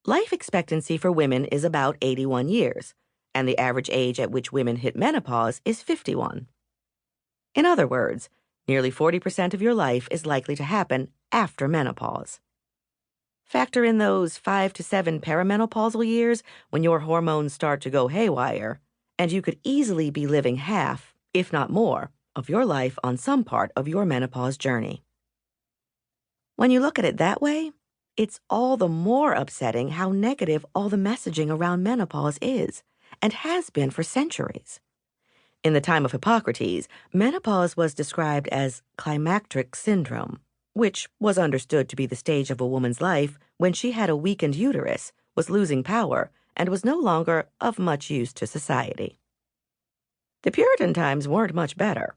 Life expectancy for women is about 81 years, and the average age at which women hit menopause is 51. In other words, nearly 40% of your life is likely to happen after menopause. Factor in those 5 to 7 perimenopausal years when your hormones start to go haywire, and you could easily be living half, if not more, of your life on some part of your menopause journey. When you look at it that way, it's all the more upsetting how negative all the messaging around menopause is, and has been for centuries. In the time of Hippocrates, menopause was described as climacteric syndrome, which was understood to be the stage of a woman's life when she had a weakened uterus, was losing power, and was no longer of much use to society. The Puritan times weren't much better.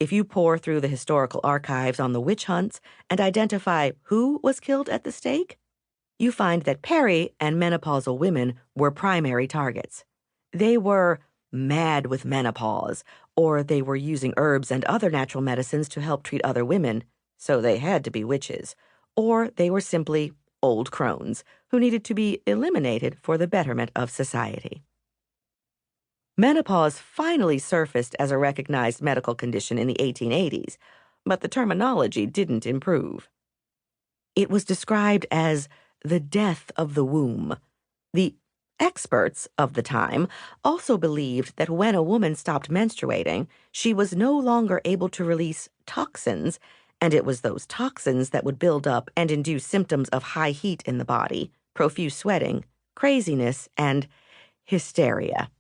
If you pore through the historical archives on the witch hunts and identify who was killed at the stake, you find that peri- and menopausal women were primary targets. They were mad with menopause, or they were using herbs and other natural medicines to help treat other women, so they had to be witches, or they were simply old crones who needed to be eliminated for the betterment of society. Menopause finally surfaced as a recognized medical condition in the 1880s, but the terminology didn't improve. It was described as the death of the womb. The experts of the time also believed that when a woman stopped menstruating, she was no longer able to release toxins, and it was those toxins that would build up and induce symptoms of high heat in the body, profuse sweating, craziness, and hysteria.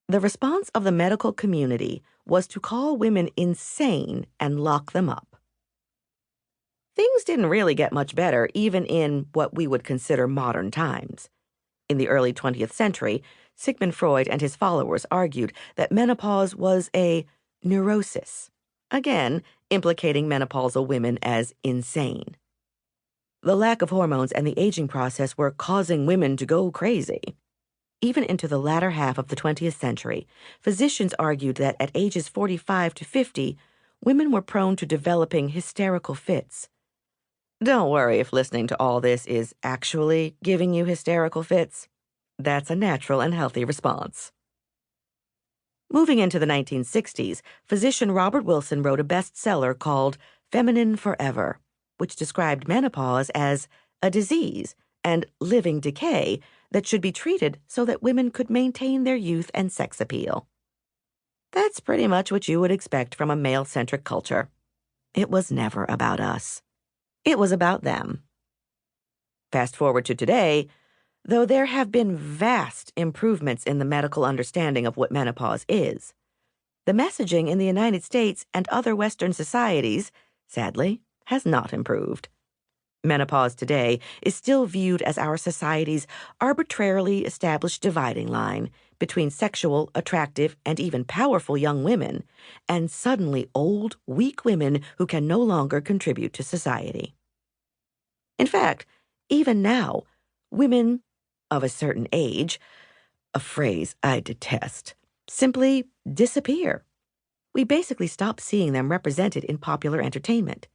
The response of the medical community was to call women insane and lock them up. Things didn't really get much better even in what we would consider modern times. In the early 20th century, Sigmund Freud and his followers argued that menopause was a neurosis, again implicating menopausal women as insane. The lack of hormones and the aging process were causing women to go crazy. Even into the latter half of the 20th century, physicians argued that at ages 45 to 50, women were prone to developing hysterical fits. Don't worry if listening to all this is actually giving you hysterical fits. That's a natural and healthy response. Moving into the 1960s, physician Robert Wilson wrote a bestseller called Feminine Forever, which described menopause as a disease and living decay that should be treated so that women could maintain their youth and sex appeal. That's pretty much what you would expect from a male-centric culture. It was never about us. It was about them. Fast forward to today, though there have been vast improvements in the medical understanding of what menopause is, the messaging in the United States and other Western societies, sadly, has not improved. Menopause today is still viewed as our society's arbitrarily established dividing line between sexual, attractive, and even powerful young women and suddenly old, weak women who can no longer contribute to society. In fact, even now, women of a certain age, a phrase I detest, simply disappear. We basically stop seeing them represented in popular entertainment.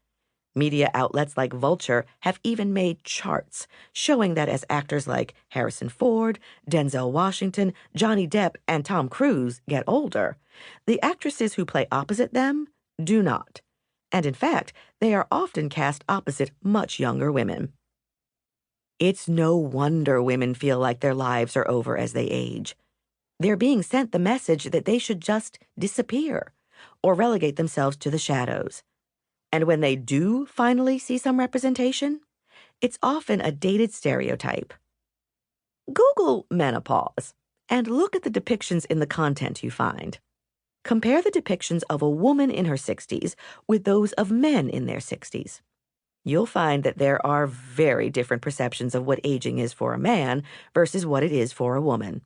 Media outlets like Vulture have even made charts showing that as actors like Harrison Ford, Denzel Washington, Johnny Depp, and Tom Cruise get older, the actresses who play opposite them do not. And in fact, they are often cast opposite much younger women. It's no wonder women feel like their lives are over as they age. They're being sent the message that they should just disappear or relegate themselves to the shadows. And when they do finally see some representation, it's often a dated stereotype. Google menopause and look at the depictions in the content you find. Compare the depictions of a woman in her 60s with those of men in their 60s. You'll find that there are very different perceptions of what aging is for a man versus what it is for a woman.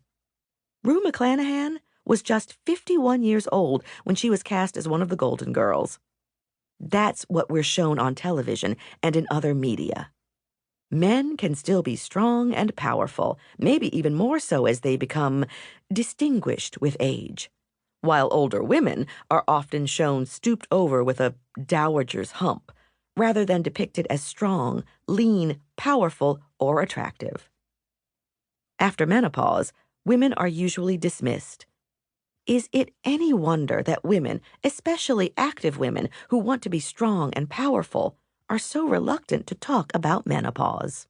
Rue McClanahan was just 51 years old when she was cast as one of the Golden Girls. That's what we're shown on television and in other media. Men can still be strong and powerful, maybe even more so as they become distinguished with age, while older women are often shown stooped over with a dowager's hump, rather than depicted as strong, lean, powerful, or attractive. After menopause, women are usually dismissed. Is it any wonder that women, especially active women who want to be strong and powerful, are so reluctant to talk about menopause?